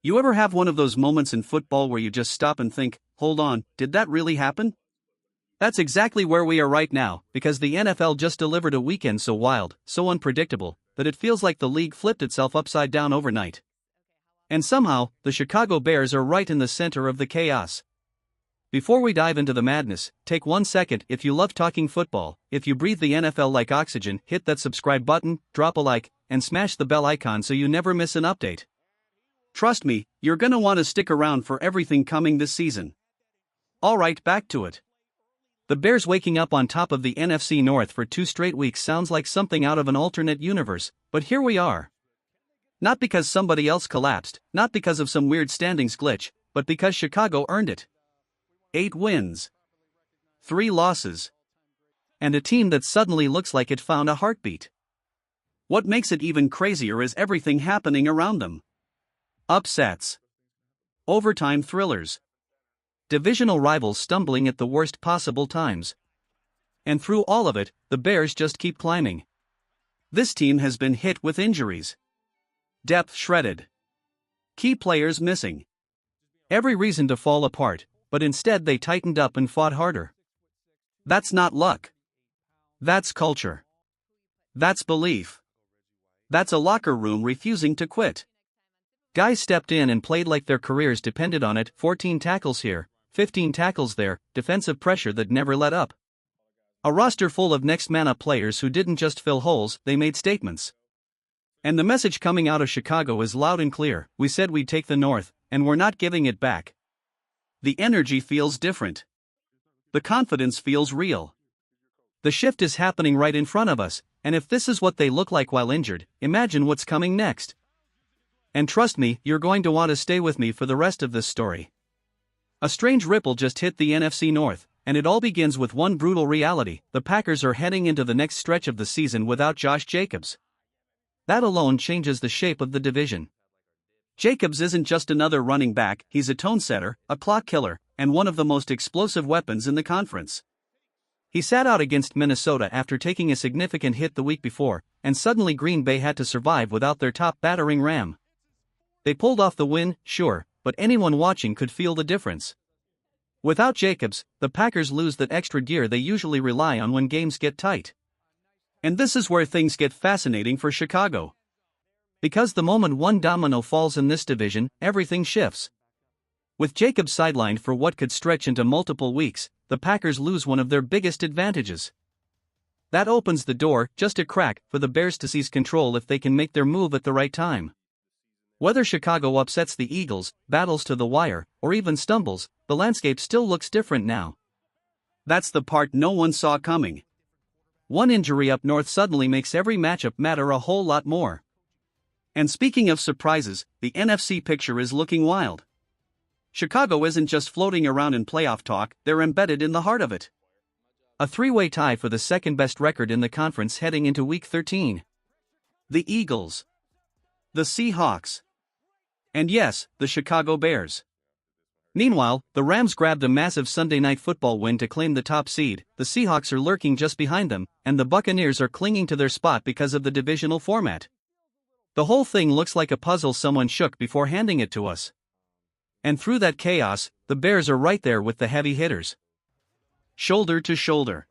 You ever have one of those moments in football where you just stop and think, hold on, did that really happen? That's exactly where we are right now, because the NFL just delivered a weekend so wild, so unpredictable, that it feels like the league flipped itself upside down overnight. And somehow, the Chicago Bears are right in the center of the chaos. Before we dive into the madness, take 1 second. If you love talking football, if you breathe the NFL like oxygen, hit that subscribe button, drop a like, and smash the bell icon so you never miss an update. Trust me, you're gonna want to stick around for everything coming this season. Alright, back to it. The Bears waking up on top of the NFC North for 2 straight weeks sounds like something out of an alternate universe, but here we are. Not because somebody else collapsed, not because of some weird standings glitch, but because Chicago earned it. 8 wins, 3 losses, and a team that suddenly looks like it found a heartbeat. What makes it even crazier is everything happening around them. Upsets, overtime thrillers, divisional rivals stumbling at the worst possible times. And through all of it, the Bears just keep climbing. This team has been hit with injuries. Depth shredded. Key players missing. Every reason to fall apart, but instead they tightened up and fought harder. That's not luck. That's culture. That's belief. That's a locker room refusing to quit. Guys stepped in and played like their careers depended on it. 14 tackles here, 15 tackles there, defensive pressure that never let up. A roster full of next man up players who didn't just fill holes, they made statements. And the message coming out of Chicago is loud and clear: we said we'd take the North, and we're not giving it back. The energy feels different. The confidence feels real. The shift is happening right in front of us, and if this is what they look like while injured, imagine what's coming next. And trust me, you're going to want to stay with me for the rest of this story. A strange ripple just hit the NFC North, and it all begins with one brutal reality: the Packers are heading into the next stretch of the season without Josh Jacobs. That alone changes the shape of the division. Jacobs isn't just another running back, he's a tone setter, a clock killer, and one of the most explosive weapons in the conference. He sat out against Minnesota after taking a significant hit the week before, and suddenly Green Bay had to survive without their top battering ram. They pulled off the win, sure, but anyone watching could feel the difference. Without Jacobs, the Packers lose that extra gear they usually rely on when games get tight. And this is where things get fascinating for Chicago. Because the moment one domino falls in this division, everything shifts. With Jacobs sidelined for what could stretch into multiple weeks, the Packers lose one of their biggest advantages. That opens the door, just a crack, for the Bears to seize control if they can make their move at the right time. Whether Chicago upsets the Eagles, battles to the wire, or even stumbles, the landscape still looks different now. That's the part no one saw coming. One injury up north suddenly makes every matchup matter a whole lot more. And speaking of surprises, the NFC picture is looking wild. Chicago isn't just floating around in playoff talk, they're embedded in the heart of it. A 3-way tie for the second-best record in the conference heading into Week 13. The Eagles, the Seahawks, and yes, the Chicago Bears. Meanwhile, the Rams grabbed a massive Sunday Night Football win to claim the top seed, the Seahawks are lurking just behind them, and the Buccaneers are clinging to their spot because of the divisional format. The whole thing looks like a puzzle someone shook before handing it to us. And through that chaos, the Bears are right there with the heavy hitters. Shoulder to shoulder.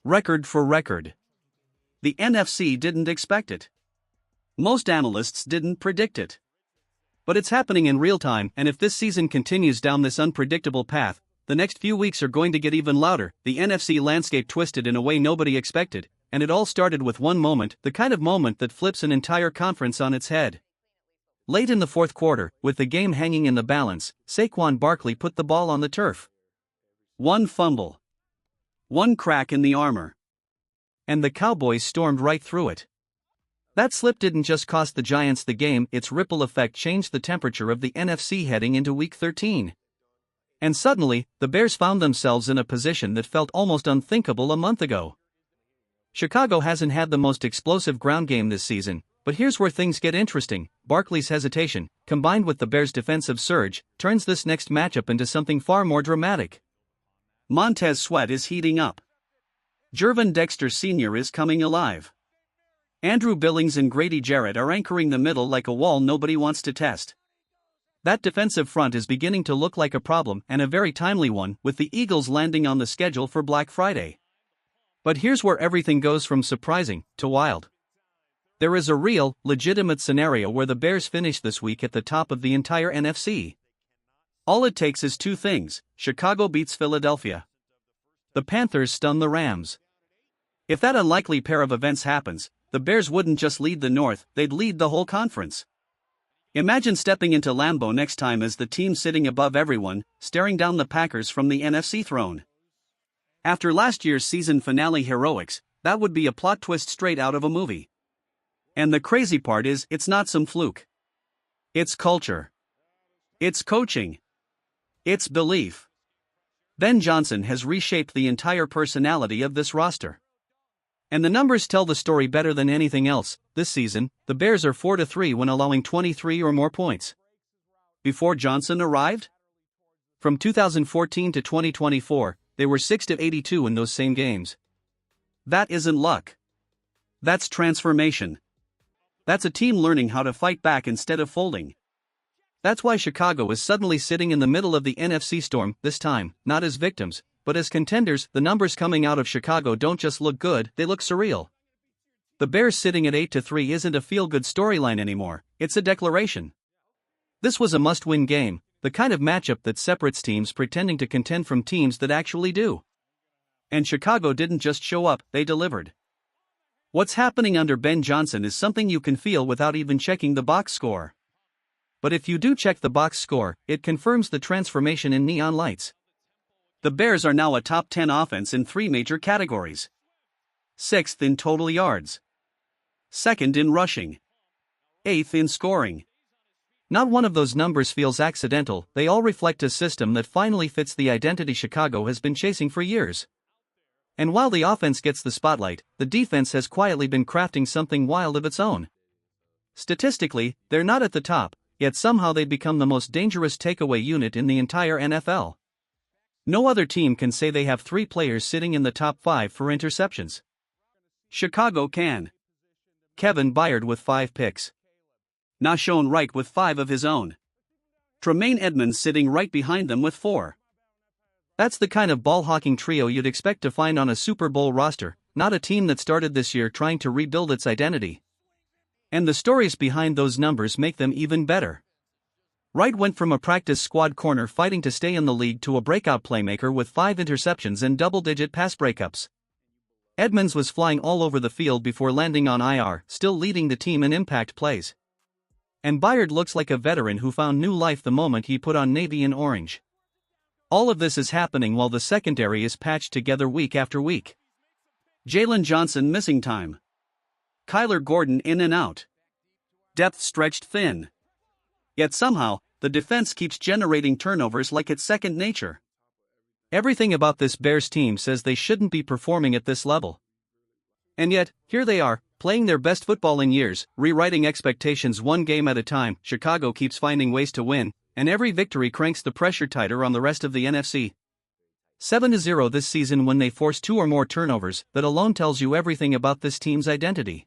Record for record. The NFC didn't expect it. Most analysts didn't predict it. But it's happening in real time, and if this season continues down this unpredictable path, the next few weeks are going to get even louder. The NFC landscape twisted in a way nobody expected, and it all started with one moment, the kind of moment that flips an entire conference on its head. Late in the fourth quarter, with the game hanging in the balance, Saquon Barkley put the ball on the turf. One fumble. One crack in the armor. And the Cowboys stormed right through it. That slip didn't just cost the Giants the game, its ripple effect changed the temperature of the NFC heading into Week 13. And suddenly, the Bears found themselves in a position that felt almost unthinkable a month ago. Chicago hasn't had the most explosive ground game this season, but here's where things get interesting. Barkley's hesitation, combined with the Bears' defensive surge, turns this next matchup into something far more dramatic. Montez Sweat is heating up. Jervin Dexter Sr. is coming alive. Andrew Billings and Grady Jarrett are anchoring the middle like a wall nobody wants to test. That defensive front is beginning to look like a problem, and a very timely one, with the Eagles landing on the schedule for Black Friday. But here's where everything goes from surprising to wild. There is a real, legitimate scenario where the Bears finish this week at the top of the entire NFC. All it takes is two things: Chicago beats Philadelphia. The Panthers stun the Rams. If that unlikely pair of events happens, the Bears wouldn't just lead the North, they'd lead the whole conference. Imagine stepping into Lambeau next time as the team sitting above everyone, staring down the Packers from the NFC throne. After last year's season finale heroics, that would be a plot twist straight out of a movie. And the crazy part is, it's not some fluke. It's culture. It's coaching. It's belief. Ben Johnson has reshaped the entire personality of this roster. And the numbers tell the story better than anything else. This season, the Bears are 4-3 when allowing 23 or more points. Before Johnson arrived? From 2014 to 2024, they were 6-82 in those same games. That isn't luck. That's transformation. That's a team learning how to fight back instead of folding. That's why Chicago is suddenly sitting in the middle of the NFC storm, this time, not as victims, but as contenders. The numbers coming out of Chicago don't just look good, they look surreal. The Bears sitting at 8-3 isn't a feel-good storyline anymore, it's a declaration. This was a must-win game, the kind of matchup that separates teams pretending to contend from teams that actually do. And Chicago didn't just show up, they delivered. What's happening under Ben Johnson is something you can feel without even checking the box score. But if you do check the box score, it confirms the transformation in neon lights. The Bears are now a top 10 offense in 3 major categories. 6th in total yards. 2nd in rushing. 8th in scoring. Not one of those numbers feels accidental, they all reflect a system that finally fits the identity Chicago has been chasing for years. And while the offense gets the spotlight, the defense has quietly been crafting something wild of its own. Statistically, they're not at the top, yet somehow they've become the most dangerous takeaway unit in the entire NFL. No other team can say they have 3 players sitting in the top 5 for interceptions. Chicago can. Kevin Byard with 5 picks. Nahshon Wright with 5 of his own. Tremaine Edmunds sitting right behind them with 4. That's the kind of ball-hawking trio you'd expect to find on a Super Bowl roster, not a team that started this year trying to rebuild its identity. And the stories behind those numbers make them even better. Wright went from a practice squad corner fighting to stay in the league to a breakout playmaker with 5 interceptions and double-digit pass breakups. Edmunds was flying all over the field before landing on IR, still leading the team in impact plays. And Byard looks like a veteran who found new life the moment he put on navy and orange. All of this is happening while the secondary is patched together week after week. Jalen Johnson missing time. Kyler Gordon in and out. Depth stretched thin. Yet somehow, the defense keeps generating turnovers like it's second nature. Everything about this Bears team says they shouldn't be performing at this level. And yet, here they are, playing their best football in years, rewriting expectations one game at a time. Chicago keeps finding ways to win, and every victory cranks the pressure tighter on the rest of the NFC. 7-0 this season when they force 2 or more turnovers, that alone tells you everything about this team's identity.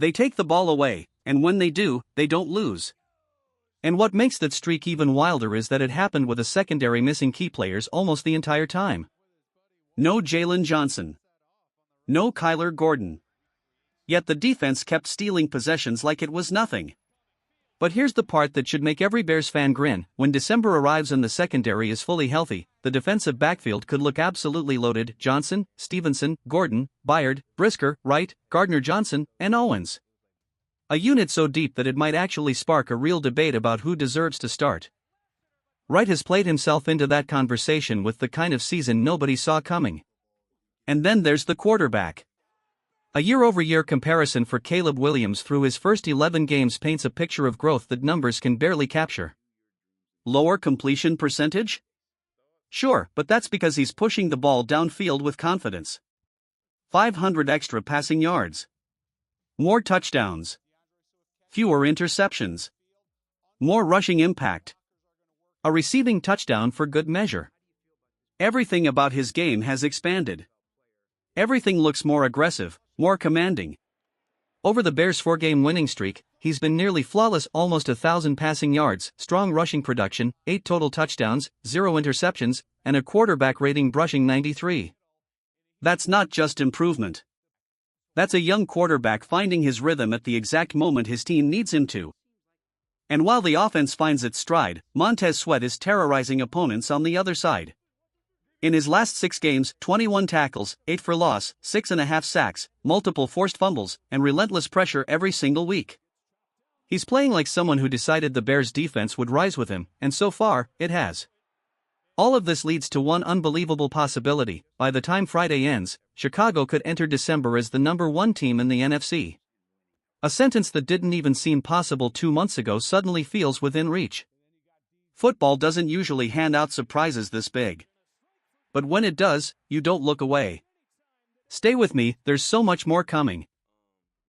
They take the ball away, and when they do, they don't lose. And what makes that streak even wilder is that it happened with a secondary missing key players almost the entire time. No Jalen Johnson. No Kyler Gordon. Yet the defense kept stealing possessions like it was nothing. But here's the part that should make every Bears fan grin: when December arrives and the secondary is fully healthy, the defensive backfield could look absolutely loaded: Johnson, Stevenson, Gordon, Byard, Brisker, Wright, Gardner-Johnson, and Owens. A unit so deep that it might actually spark a real debate about who deserves to start. Wright has played himself into that conversation with the kind of season nobody saw coming. And then there's the quarterback. A year-over-year comparison for Caleb Williams through his first 11 games paints a picture of growth that numbers can barely capture. Lower completion percentage? Sure, but that's because he's pushing the ball downfield with confidence. 500 extra passing yards. More touchdowns. Fewer interceptions. More rushing impact. A receiving touchdown for good measure. Everything about his game has expanded. Everything looks more aggressive, more commanding. Over the Bears' 4-game winning streak, he's been nearly flawless, almost 1,000 passing yards, strong rushing production, 8 total touchdowns, 0 interceptions, and a quarterback rating brushing 93. That's not just improvement. That's a young quarterback finding his rhythm at the exact moment his team needs him to. And while the offense finds its stride, Montez Sweat is terrorizing opponents on the other side. In his last 6 games, 21 tackles, 8 for loss, 6.5 sacks, multiple forced fumbles, and relentless pressure every single week. He's playing like someone who decided the Bears' defense would rise with him, and so far, it has. All of this leads to one unbelievable possibility: by the time Friday ends, Chicago could enter December as the number 1 team in the NFC. A sentence that didn't even seem possible 2 months ago suddenly feels within reach. Football doesn't usually hand out surprises this big. But when it does, you don't look away. Stay with me, there's so much more coming.